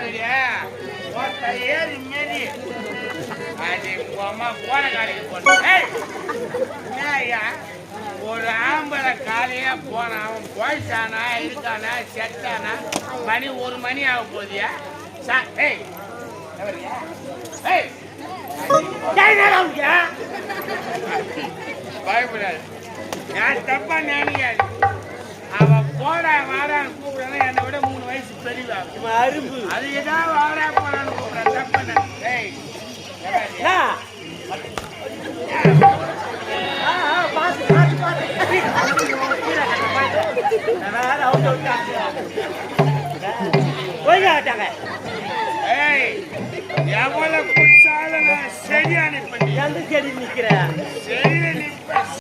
பாருடியா ஏறி மாரி அது அம்மா போன காலைக்கு போனேன். ஒரு ஆம்பளை காலையா போனான், அவன் போயிட்டானா இருக்கானா செத்தானா மணி 1 மணி ஆக போதியா? பயப்படாது, நான் தப்பா நினைக்காது. அவன் போடா வாடான்னு கூப்பிடுறான், என்னை விட 3 வயசு பெரியவா அரும்பு. அது ஏதாவது வாடா போடான்னு கூப்பிடுறான், தப்பா எவ்வளவு குச்சாலும் நான் சரியா நிற்பேன். எந்த செடி நிக்கிறேன்?